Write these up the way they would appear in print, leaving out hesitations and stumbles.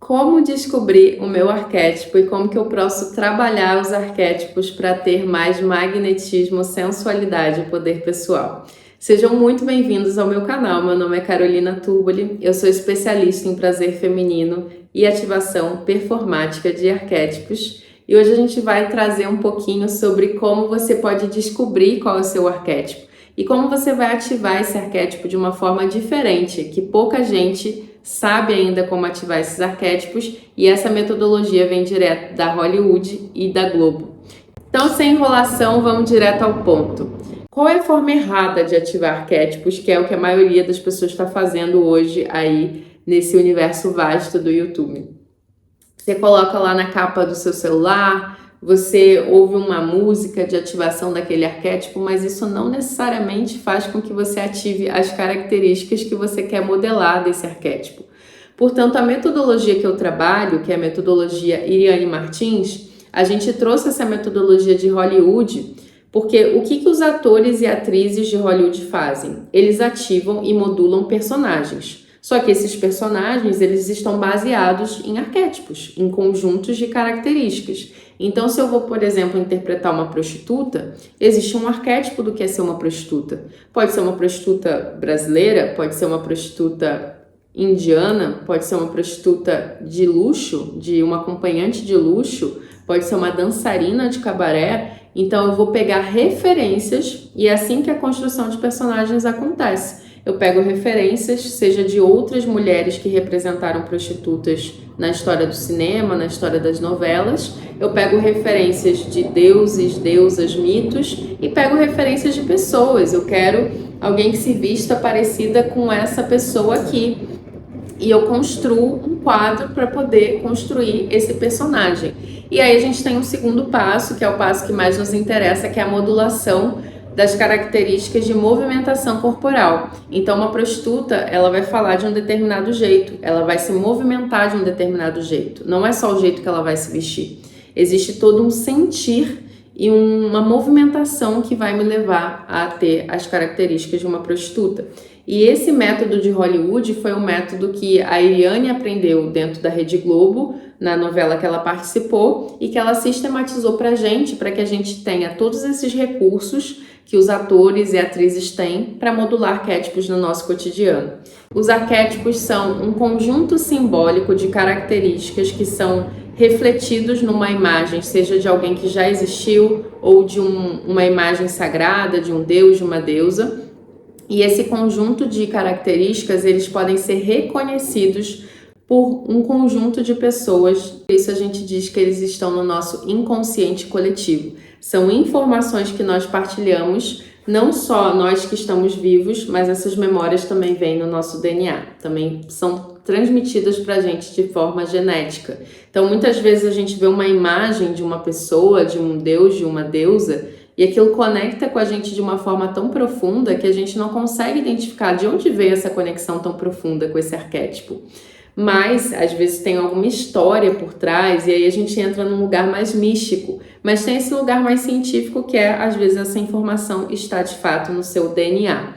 Como descobrir o meu arquétipo e como que eu posso trabalhar os arquétipos para ter mais magnetismo, sensualidade e poder pessoal. Sejam muito bem-vindos ao meu canal. Meu nome é Carolina Turboli, eu sou especialista em prazer feminino e ativação performática de arquétipos. E hoje a gente vai trazer um pouquinho sobre como você pode descobrir qual é o seu arquétipo e como você vai ativar esse arquétipo de uma forma diferente, que pouca gente sabe ainda como ativar esses arquétipos, e essa metodologia vem direto da Hollywood e da Globo. Então, sem enrolação, vamos direto ao ponto. Qual é a forma errada de ativar arquétipos, que é o que a maioria das pessoas está fazendo hoje aí nesse universo vasto do YouTube? Você coloca lá na capa do seu celular, você ouve uma música de ativação daquele arquétipo, mas isso não necessariamente faz com que você ative as características que você quer modelar desse arquétipo. Portanto, a metodologia que eu trabalho, que é a metodologia Iriane Martins, a gente trouxe essa metodologia de Hollywood, porque o que os atores e atrizes de Hollywood fazem? Eles ativam e modulam personagens. Só que esses personagens, eles estão baseados em arquétipos, em conjuntos de características. Então, se eu vou, por exemplo, interpretar uma prostituta, existe um arquétipo do que é ser uma prostituta. Pode ser uma prostituta brasileira, pode ser uma prostituta indiana, pode ser uma prostituta de luxo, de uma acompanhante de luxo, pode ser uma dançarina de cabaré. Então, eu vou pegar referências e é assim que a construção de personagens acontece. Eu pego referências, seja de outras mulheres que representaram prostitutas na história do cinema, na história das novelas. Eu pego referências de deuses, deusas, mitos e pego referências de pessoas. Eu quero alguém que se vista parecida com essa pessoa aqui. E eu construo um quadro para poder construir esse personagem. E aí a gente tem um segundo passo, que é o passo que mais nos interessa, que é a modulação das características de movimentação corporal. Então, uma prostituta, ela vai falar de um determinado jeito, ela vai se movimentar de um determinado jeito. Não é só o jeito que ela vai se vestir. Existe todo um sentir e uma movimentação que vai me levar a ter as características de uma prostituta. E esse método de Hollywood foi um método que a Iriane aprendeu dentro da Rede Globo, na novela que ela participou, e que ela sistematizou pra gente, para que a gente tenha todos esses recursos que os atores e atrizes têm para modular arquétipos no nosso cotidiano. Os arquétipos são um conjunto simbólico de características que são refletidos numa imagem, seja de alguém que já existiu ou de uma imagem sagrada, de um deus, de uma deusa. E esse conjunto de características, eles podem ser reconhecidos por um conjunto de pessoas. Por isso a gente diz que eles estão no nosso inconsciente coletivo. São informações que nós partilhamos, não só nós que estamos vivos, mas essas memórias também vêm no nosso DNA, também são transmitidas para a gente de forma genética. Então, muitas vezes a gente vê uma imagem de uma pessoa, de um deus, de uma deusa, e aquilo conecta com a gente de uma forma tão profunda que a gente não consegue identificar de onde veio essa conexão tão profunda com esse arquétipo. Mas, às vezes, tem alguma história por trás e aí a gente entra num lugar mais místico. Mas tem esse lugar mais científico que é, às vezes, essa informação está de fato no seu DNA.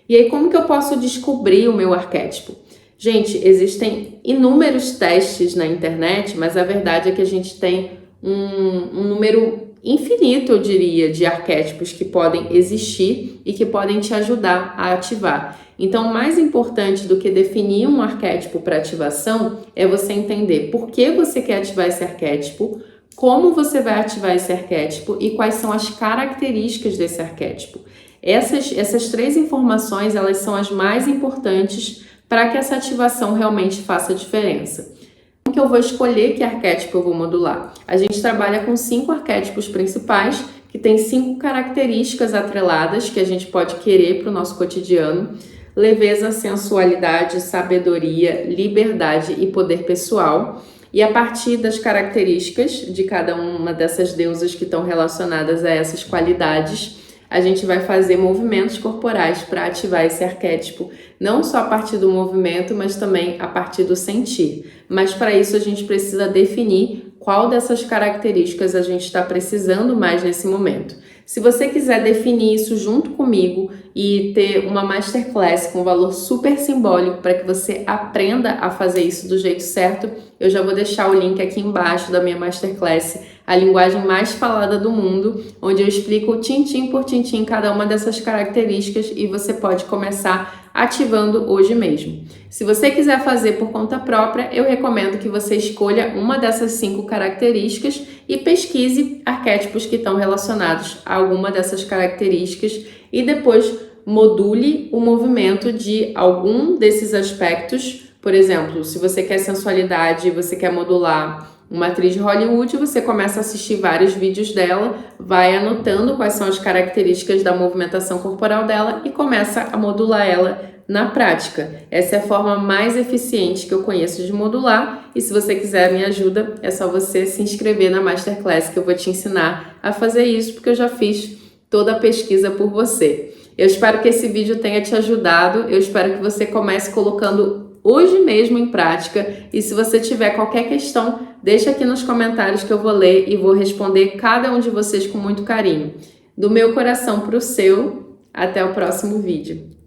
E aí, como que eu posso descobrir o meu arquétipo? Gente, existem inúmeros testes na internet, mas a verdade é que a gente tem um número infinito, eu diria, de arquétipos que podem existir e que podem te ajudar a ativar. Então, mais importante do que definir um arquétipo para ativação é você entender por que você quer ativar esse arquétipo, como você vai ativar esse arquétipo e quais são as características desse arquétipo. Essas três informações, elas são as mais importantes para que essa ativação realmente faça diferença. Como que eu vou escolher que arquétipo eu vou modular? A gente trabalha com 5 arquétipos principais, que tem 5 características atreladas que a gente pode querer para o nosso cotidiano: leveza, sensualidade, sabedoria, liberdade e poder pessoal. E a partir das características de cada uma dessas deusas que estão relacionadas a essas qualidades, a gente vai fazer movimentos corporais para ativar esse arquétipo, não só a partir do movimento, mas também a partir do sentir. Mas para isso a gente precisa definir qual dessas características a gente está precisando mais nesse momento. Se você quiser definir isso junto comigo e ter uma masterclass com valor super simbólico para que você aprenda a fazer isso do jeito certo, eu já vou deixar o link aqui embaixo da minha masterclass, a linguagem mais falada do mundo, onde eu explico tintim por tintim cada uma dessas características e você pode começar ativando hoje mesmo. Se você quiser fazer por conta própria, eu recomendo que você escolha uma dessas 5 características e pesquise arquétipos que estão relacionados a alguma dessas características e depois module o movimento de algum desses aspectos. Por exemplo, se você quer sensualidade e você quer modular uma atriz de Hollywood, você começa a assistir vários vídeos dela, vai anotando quais são as características da movimentação corporal dela e começa a modular ela na prática. Essa é a forma mais eficiente que eu conheço de modular e se você quiser minha ajuda, é só você se inscrever na Masterclass que eu vou te ensinar a fazer isso, porque eu já fiz toda a pesquisa por você. Eu espero que esse vídeo tenha te ajudado, eu espero que você comece colocando hoje mesmo em prática e se você tiver qualquer questão, deixa aqui nos comentários que eu vou ler e vou responder cada um de vocês com muito carinho. Do meu coração para o seu, até o próximo vídeo.